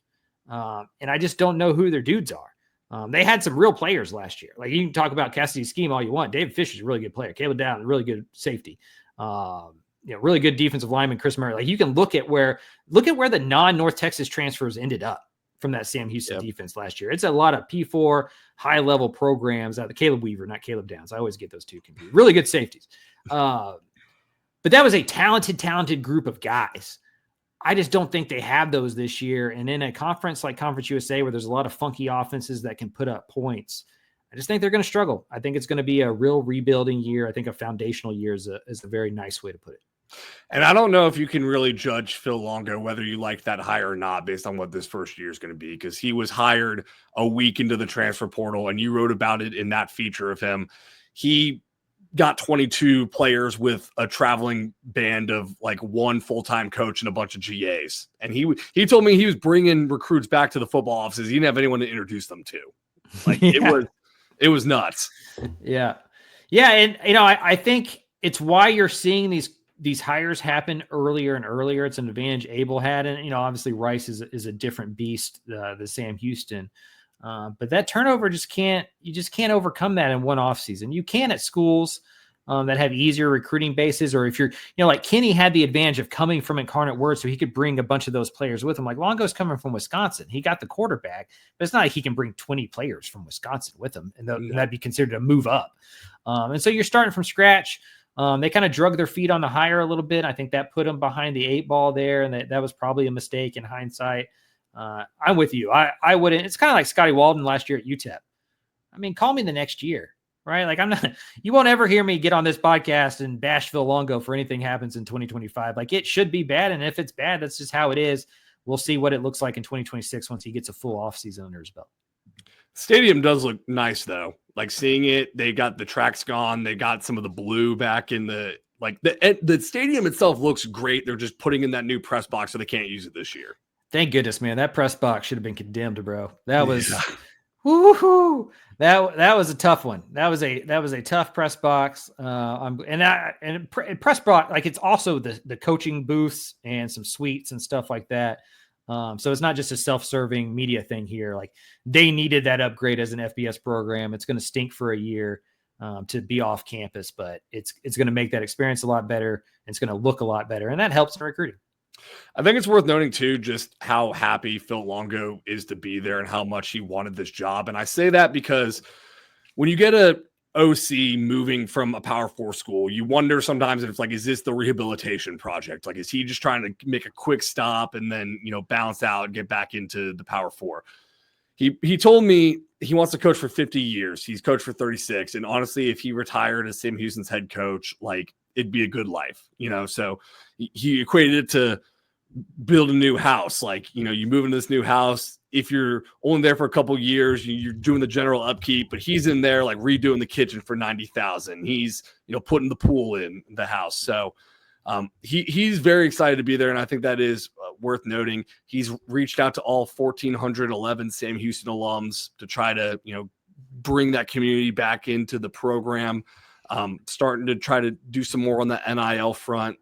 And I just don't know who their dudes are. They had some real players last year. Like you can talk about Cassidy's scheme all you want. David Fisher's a really good player. Caleb Dowd, really good safety. Really good defensive lineman, Chris Murray. Like you can look at where the non-North Texas transfers ended up from that Sam Houston defense last year. It's a lot of P4 high-level programs. The Caleb Weaver, not Caleb Downs. I always get those two confused. Really good safeties. But that was a talented group of guys. I just don't think they have those this year. And in a conference like Conference USA, where there's a lot of funky offenses that can put up points, I just think they're going to struggle. I think it's going to be a real rebuilding year. I think a foundational year is a very nice way to put it. And I don't know if you can really judge Phil Longo, whether you like that hire or not, based on what this first year is going to be, because he was hired a week into the transfer portal, and you wrote about it in that feature of him. He got 22 players with a traveling band of like one full-time coach and a bunch of GAs. And he told me he was bringing recruits back to the football offices. He didn't have anyone to introduce them to. Like it was nuts. Yeah. Yeah. And I think it's why you're seeing these hires happen earlier and earlier. It's an advantage Abell had. And, obviously Rice is a different beast, the Sam Houston. But that turnover you just can't overcome that in one off season. You can at schools that have easier recruiting bases, or if you're, like Kenny had the advantage of coming from Incarnate Word, so he could bring a bunch of those players with him. Like Longo's coming from Wisconsin. He got the quarterback, but it's not like he can bring 20 players from Wisconsin with him, and that'd be considered a move up. And so you're starting from scratch. They kind of drug their feet on the hire a little bit. I think that put them behind the 8 ball there, and that was probably a mistake in hindsight. I'm with you. I wouldn't. It's kind of like Scotty Walden last year at UTEP. I mean, call me the next year, right? Like you won't ever hear me get on this podcast and bash Phil Longo for anything happens in 2025. Like it should be bad. And if it's bad, that's just how it is. We'll see what it looks like in 2026 once he gets a full offseason under his belt. Stadium does look nice though. Like seeing it, they got the tracks gone. They got some of the blue back in the stadium itself looks great. They're just putting in that new press box so they can't use it this year. Thank goodness, man. That press box should have been condemned, bro. That was, woo-hoo. That was a tough one. That was a tough press box. Press box, like it's also the coaching booths and some suites and stuff like that. So it's not just a self-serving media thing here. Like they needed that upgrade as an FBS program. It's going to stink for a year to be off campus, but it's going to make that experience a lot better. And it's going to look a lot better, and that helps in recruiting. I think it's worth noting too, just how happy Phil Longo is to be there and how much he wanted this job. And I say that because when you get a OC moving from a Power 4 school, you wonder sometimes if it's like, is this the rehabilitation project? Like, is he just trying to make a quick stop and then, bounce out and get back into the Power 4? He told me he wants to coach for 50 years. He's coached for 36. And honestly, if he retired as Sam Houston's head coach, like, it'd be a good life, So he equated it to build a new house. Like, you move into this new house. If you're only there for a couple of years, you're doing the general upkeep, but he's in there like redoing the kitchen for $90,000. He's, putting the pool in the house. So he's very excited to be there. And I think that is worth noting. He's reached out to all 1,411 Sam Houston alums to try to, bring that community back into the program. Starting to try to do some more on the NIL front.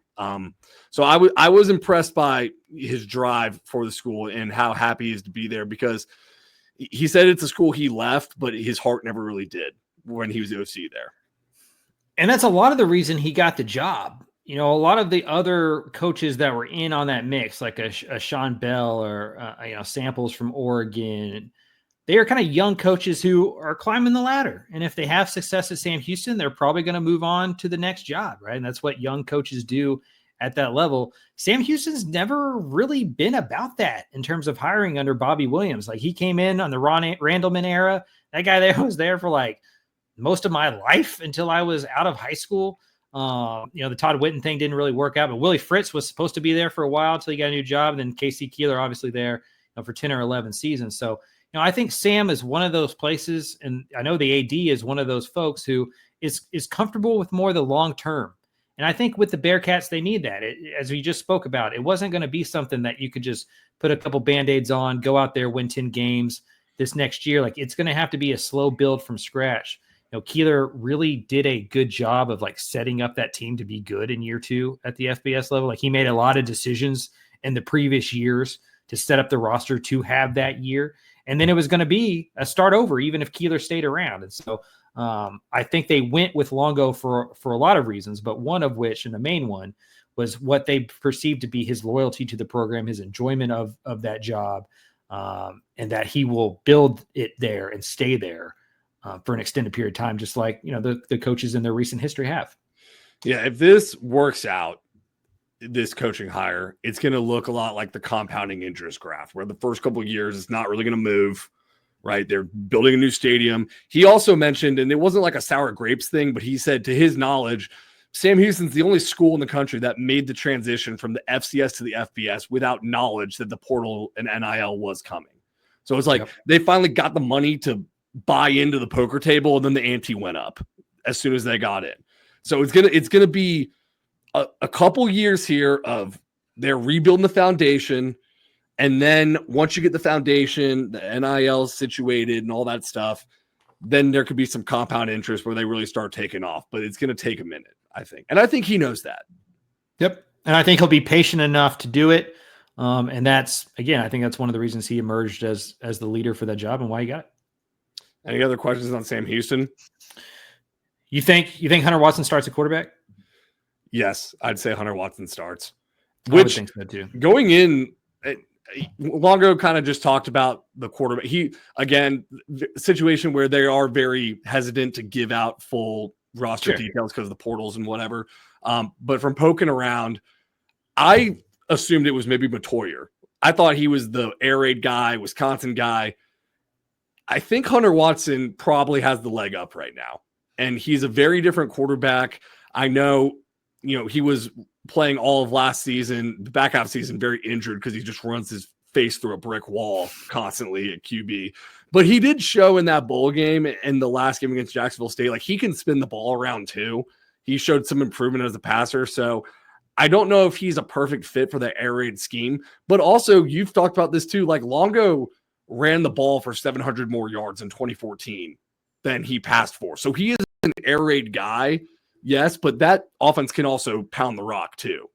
So I was impressed by his drive for the school and how happy he is to be there, because he said it's a school he left, but his heart never really did when he was OC there. And that's a lot of the reason he got the job. A lot of the other coaches that were in on that mix, like a Sean Bell or, Samples from Oregon, they are kind of young coaches who are climbing the ladder. And if they have success at Sam Houston, they're probably going to move on to the next job, right? And that's what young coaches do at that level. Sam Houston's never really been about that in terms of hiring under Bobby Williams. Like, he came in on the Ron Randleman era. That guy there was there for like most of my life until I was out of high school. The Todd Whitten thing didn't really work out, but Willie Fritz was supposed to be there for a while until he got a new job. And then Casey Keeler, obviously there for 10 or 11 seasons. So, I think Sam is one of those places, and I know the AD is one of those folks who is comfortable with more the long term. And I think with the Bearcats, they need that. As we just spoke about, it wasn't going to be something that you could just put a couple Band-Aids on, go out there, win 10 games this next year. Like, it's going to have to be a slow build from scratch. Keeler really did a good job of like setting up that team to be good in year 2 at the FBS level. Like, he made a lot of decisions in the previous years to set up the roster to have that year. And then it was going to be a start over, even if Keeler stayed around. And so I think they went with Longo for a lot of reasons, but one of which, and the main one, was what they perceived to be his loyalty to the program, his enjoyment of that job, and that he will build it there and stay there for an extended period of time, just like the coaches in their recent history have. Yeah, if this works out, this coaching hire, it's going to look a lot like the compounding interest graph, where the first couple of years it's not really going to move, right? They're building a new stadium. He also mentioned, and it wasn't like a sour grapes thing, but he said to his knowledge, Sam Houston's the only school in the country that made the transition from the FCS to the FBS without knowledge that the portal and NIL was coming. So it's like They finally got the money to buy into the poker table, and then the ante went up as soon as they got in. So it's gonna be a couple years here of they're rebuilding the foundation. And then once you get the foundation, the NIL situated and all that stuff, then there could be some compound interest where they really start taking off. But it's going to take a minute, I think. And I think he knows that. Yep. And I think he'll be patient enough to do it. And that's, again, I think that's one of the reasons he emerged as the leader for that job and why he got it. Any other questions on Sam Houston? You think Hunter Watson starts at quarterback? Yes, I'd say Hunter Watson starts. I would think so too. Going in, Longo kind of just talked about the quarterback. Situation where they are very hesitant to give out full roster details because of the portals and whatever. But from poking around, I assumed it was maybe Matoyer. I thought he was the air raid guy, Wisconsin guy. I think Hunter Watson probably has the leg up right now. And he's a very different quarterback. I know, he was playing all of last season, the back half season, very injured because he just runs his face through a brick wall constantly at QB. But he did show in that bowl game and the last game against Jacksonville State, like he can spin the ball around too. He showed some improvement as a passer. So I don't know if he's a perfect fit for the air raid scheme, but also you've talked about this too. Like Longo ran the ball for 700 more yards in 2014 than he passed for. So he is an air raid guy. Yes, but that offense can also pound the rock too.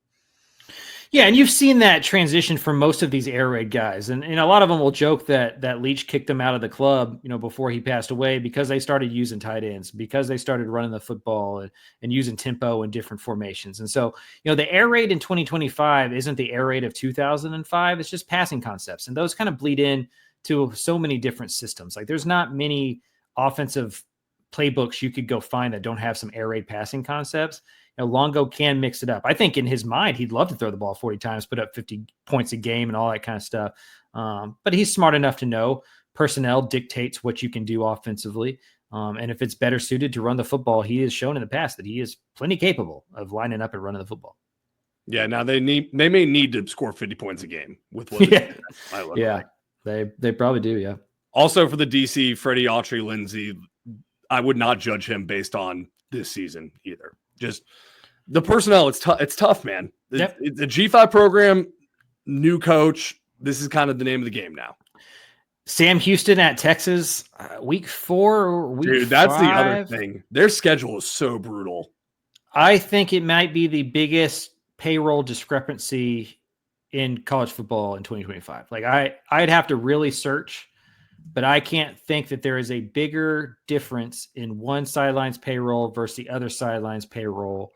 Yeah, and you've seen that transition for most of these air raid guys, and a lot of them will joke that Leach kicked them out of the club, before he passed away, because they started using tight ends, because they started running the football and using tempo in different formations. And so, the air raid in 2025 isn't the air raid of 2005. It's just passing concepts, and those kind of bleed in to so many different systems. Like there's not many offensive playbooks you could go find that don't have some air raid passing concepts. Longo can mix it up. I think in his mind, he'd love to throw the ball 40 times, put up 50 points a game and all that kind of stuff. But he's smart enough to know personnel dictates what you can do offensively. And if it's better suited to run the football, he has shown in the past that he is plenty capable of lining up and running the football. Yeah. Now they may need to score 50 points a game with what like. They probably do. Yeah. Also for the DC, Freddie Autry-Lindsay, I would not judge him based on this season either. Just the personnel, it's tough, man. Yep. It's a G5 program, new coach. This is kind of the name of the game now. Sam Houston at Texas, week 4 or week 5. Dude, that's the other thing. Their schedule is so brutal. I think it might be the biggest payroll discrepancy in college football in 2025. Like I'd have to really search, but I can't think that there is a bigger difference in one sideline's payroll versus the other sideline's payroll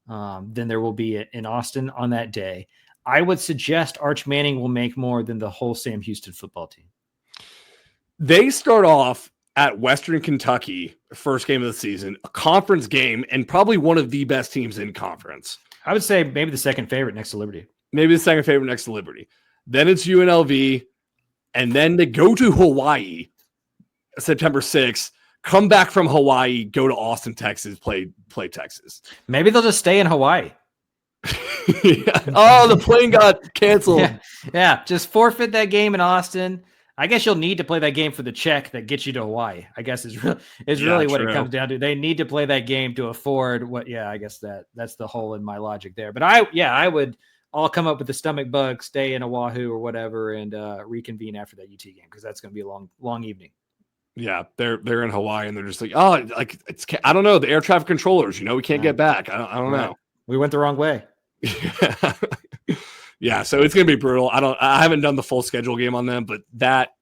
than there will be in Austin on that day. I would suggest Arch Manning will make more than the whole Sam Houston football team. They start off at Western Kentucky, first game of the season, a conference game, and probably one of the best teams in conference. I would say maybe the second favorite next to Liberty. Maybe the second favorite next to Liberty. Then it's UNLV. And then they go to Hawaii September 6th, come back from Hawaii, go to Austin, Texas, play Texas. Maybe they'll just stay in Hawaii. Yeah. Oh, the plane got canceled. Yeah, just forfeit that game in Austin. I guess you'll need to play that game for the check that gets you to Hawaii. I guess is really what it comes down to. They need to play that game to afford what. Yeah, I guess that's the hole in my logic there. But I would. I'll come up with the stomach bug, stay in Oahu or whatever, and reconvene after that UT game because that's going to be a long evening. Yeah, they're in Hawaii and they're just like, oh, like it's I don't know, the air traffic controllers, we can't get back. I don't know. We went the wrong way. Yeah, so it's going to be brutal. I haven't done the full schedule game on them, but that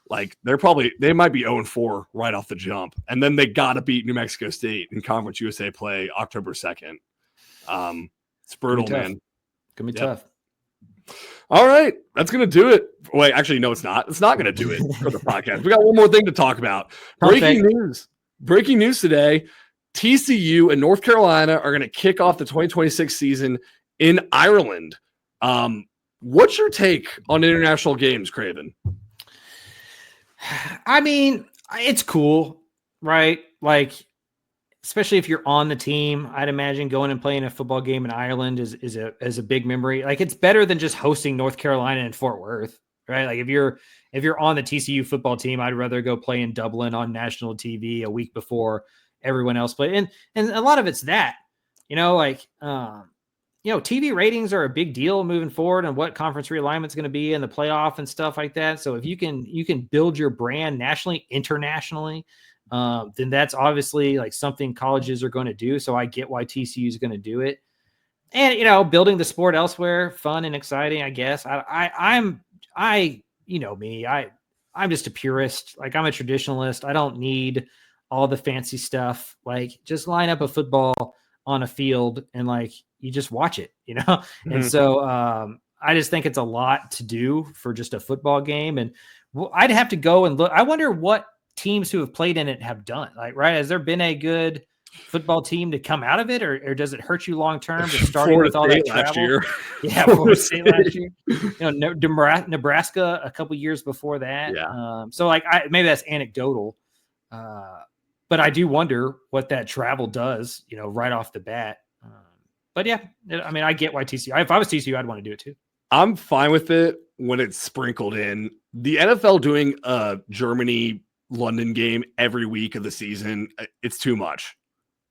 they might be 0-4 right off the jump, and then they got to beat New Mexico State in Conference USA play October 2nd. It's brutal, man. Gonna be tough. All right, that's gonna do it. Wait, actually, no, it's not. It's not gonna do it for the podcast. We got one more thing to talk about. Breaking news today: TCU and North Carolina are gonna kick off the 2026 season in Ireland. What's your take on international games, Craven? I mean, it's cool, right? Like, especially if you're on the team, I'd imagine going and playing a football game in Ireland is a big memory. Like it's better than just hosting North Carolina and Fort Worth, right? Like if you're on the TCU football team, I'd rather go play in Dublin on national TV a week before everyone else played. And a lot of it's that, TV ratings are a big deal moving forward and what conference realignment is going to be in the playoff and stuff like that. So if you can build your brand nationally, internationally, then that's obviously like something colleges are going to do. So I get why TCU is going to do it. And, building the sport elsewhere, fun and exciting, I guess. I'm just a purist. Like I'm a traditionalist. I don't need all the fancy stuff. Like just line up a football on a field and like, you just watch it, Mm-hmm. And so I just think it's a lot to do for just a football game. And I'd have to go and look. I wonder what teams who have played in it have done. Like, right? Has there been a good football team to come out of it, or does it hurt you long term? Starting with all that travel. Year. Yeah, Florida State last year. Nebraska a couple years before that. Yeah. So like, maybe that's anecdotal, but I do wonder what that travel does. Right off the bat. But yeah, I mean, I get why TCU. If I was TCU, I'd want to do it too. I'm fine with it when it's sprinkled in. The NFL doing a Germany London game every week of the season, it's too much.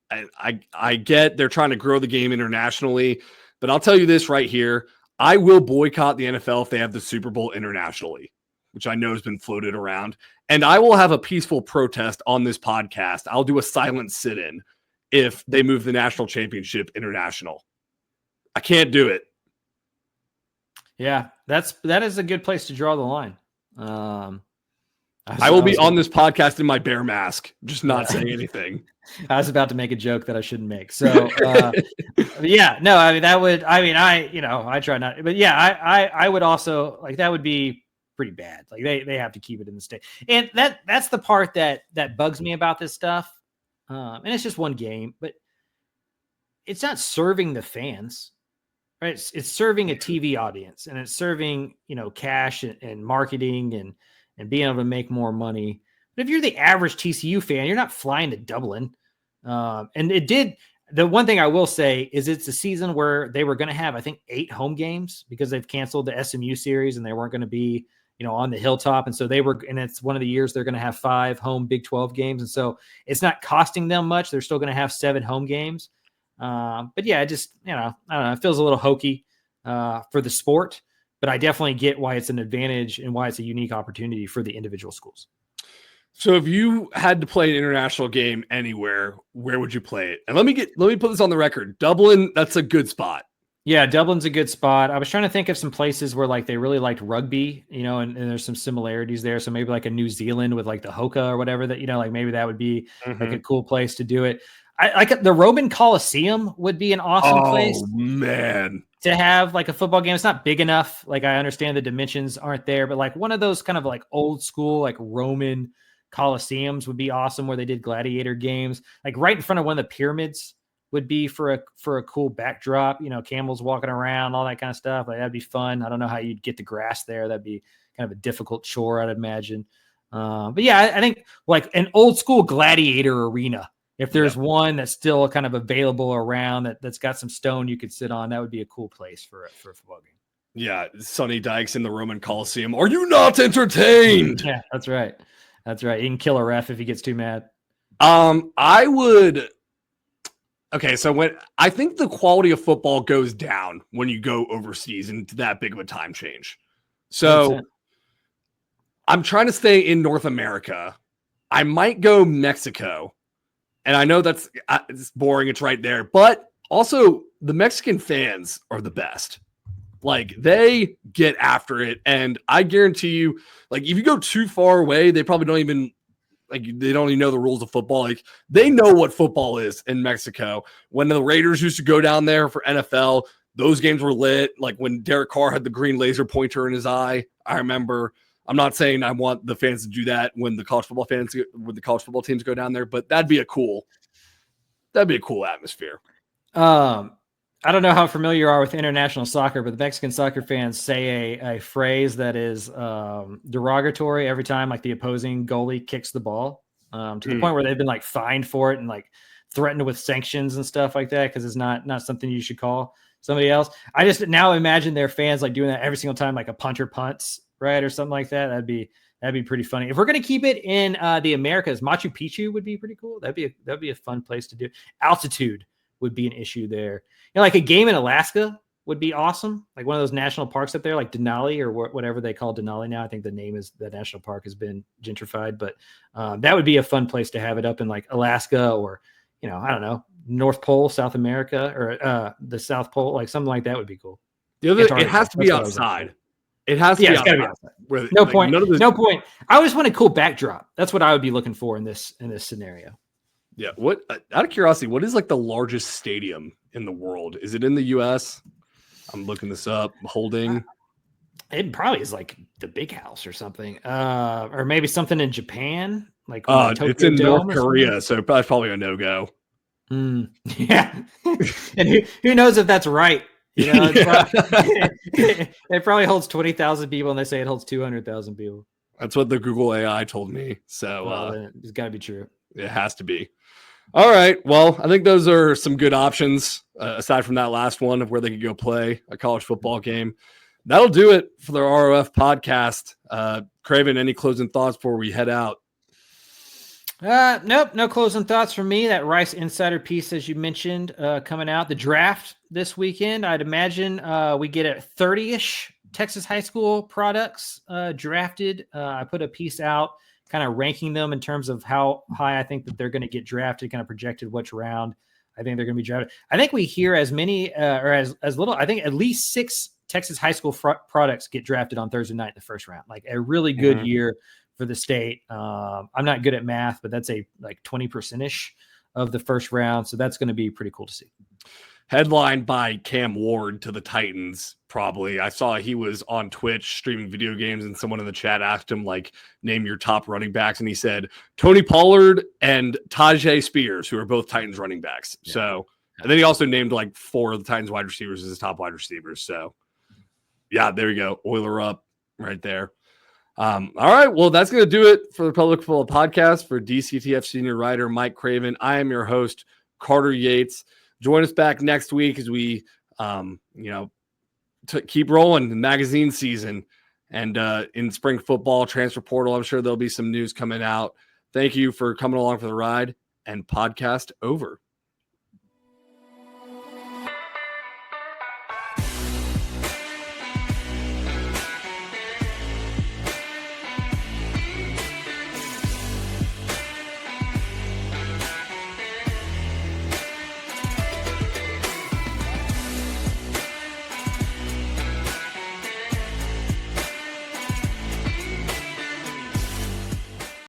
I get they're trying to grow the game internationally, but I'll tell you this right here. I will boycott the NFL if they have the Super Bowl internationally, which I know has been floated around. And I will have a peaceful protest on this podcast. I'll do a silent sit-in if they move the national championship international. I can't do it. Yeah, that is a good place to draw the line. I will be on this podcast in my bear mask, just not saying anything. I was about to make a joke that I shouldn't make. So, yeah, no, I mean, I try not, but yeah, I would also like, that would be pretty bad. Like they have to keep it in the state. And that's the part that bugs me about this stuff. And it's just one game, but it's not serving the fans, right? It's serving a TV audience, and it's serving, cash and marketing and being able to make more money. But if you're the average TCU fan, you're not flying to Dublin. And the one thing I will say is it's a season where they were going to have, I think, 8 home games because they've canceled the SMU series and they weren't going to be, on the hilltop. And so and it's one of the years they're going to have 5 home Big 12 games. And so it's not costing them much. They're still going to have 7 home games. But yeah, it just, I don't know, it feels a little hokey for the sport, but I definitely get why it's an advantage and why it's a unique opportunity for the individual schools. So if you had to play an international game anywhere, where would you play it? And let me put this on the record. Dublin, that's a good spot. Yeah, Dublin's a good spot. I was trying to think of some places where like they really liked rugby, and there's some similarities there. So maybe like a New Zealand with like the Hoka or whatever that, like maybe that would be like a cool place to do it. I like the Roman Coliseum would be an awesome place. Oh man, to have like a football game. It's not big enough. Like I understand the dimensions aren't there, but like one of those kind of like old school, like Roman Coliseums would be awesome, where they did gladiator games, like right in front of one of the pyramids would be for a cool backdrop, camels walking around, all that kind of stuff. Like that'd be fun. I don't know how you'd get the grass there. That'd be kind of a difficult chore, I'd imagine. But yeah, I think like an old school gladiator arena, if there's one that's still kind of available around that's got some stone you could sit on, that would be a cool place for a football game. Yeah. Sonny Dykes in the Roman Coliseum. Are you not entertained? Yeah, that's right. That's right. You can kill a ref if he gets too mad. I would. Okay, so I think the quality of football goes down when you go overseas into that big of a time change. So I'm trying to stay in North America. I might go Mexico. And I know it's boring. It's right there. But also the Mexican fans are the best. Like they get after it. And I guarantee you, like if you go too far away, they probably don't even know the rules of football. Like they know what football is in Mexico. When the Raiders used to go down there for NFL, those games were lit. Like when Derek Carr had the green laser pointer in his eye, I remember. I'm not saying I want the fans to do that when the college football teams go down there, but that'd be a cool atmosphere. I don't know how familiar you are with international soccer, but the Mexican soccer fans say a phrase that is derogatory every time like the opposing goalie kicks the ball, to the point where they've been like fined for it and like threatened with sanctions and stuff like that because it's not something you should call somebody else. I just now imagine their fans like doing that every single time like a punter punts, right, or something like that. That'd be pretty funny. If we're gonna keep it in the Americas, Machu Picchu would be pretty cool. That'd be a fun place to do. Altitude would be an issue there. Like a game in Alaska would be awesome. Like one of those national parks up there, like Denali or whatever they call Denali now. I think the name is the national park has been gentrified, but that would be a fun place to have it up in like Alaska or, I don't know, North Pole, South America, or the South Pole, like something like that would be cool. It has to be outside. It has to be outside. No point. No point. I just want a cool backdrop. That's what I would be looking for in this scenario. Yeah. What, out of curiosity, what is like the largest stadium in the world? Is it in the US? I'm looking this up. Holding. It probably is like the Big House or something. Or maybe something in Japan. Like it's in North Korea, so that's probably a no-go. Yeah. And who knows if that's right? It probably holds 20,000 people, and they say it holds 200,000 people. That's what the Google AI told me. So it's got to be true. It has to be. All right. Well, I think those are some good options aside from that last one of where they could go play a college football game. That'll do it for the ROF podcast. Craven, any closing thoughts before we head out? Nope. No closing thoughts from me. That Rice Insider piece, as you mentioned, coming out. The draft this weekend, I'd imagine we get a 30-ish Texas high school products drafted. I put a piece out kind of ranking them in terms of how high I think that they're going to get drafted, kind of projected which round I think they're going to be drafted. I think we hear as many or as little, I think at least 6 Texas high school products get drafted on Thursday night in the first round. Like a really good year for the state. I'm not good at math, but that's like 20%-ish of the first round. So that's going to be pretty cool to see. Headlined by Cam Ward to the Titans, probably. I saw he was on Twitch streaming video games, and someone in the chat asked him, like, name your top running backs, and he said Tony Pollard and Tajay Spears, who are both Titans running backs. Yeah. So, and then he also named like 4 of the Titans wide receivers as his top wide receivers. So, yeah, there you go. Oiler up right there. All right, well, that's going to do it for the Public Football Podcast. For DCTF senior writer Mike Craven, I am your host, Carter Yates. Join us back next week as we, keep rolling the magazine season and in spring football, transfer portal. I'm sure there'll be some news coming out. Thank you for coming along for the ride, and podcast over.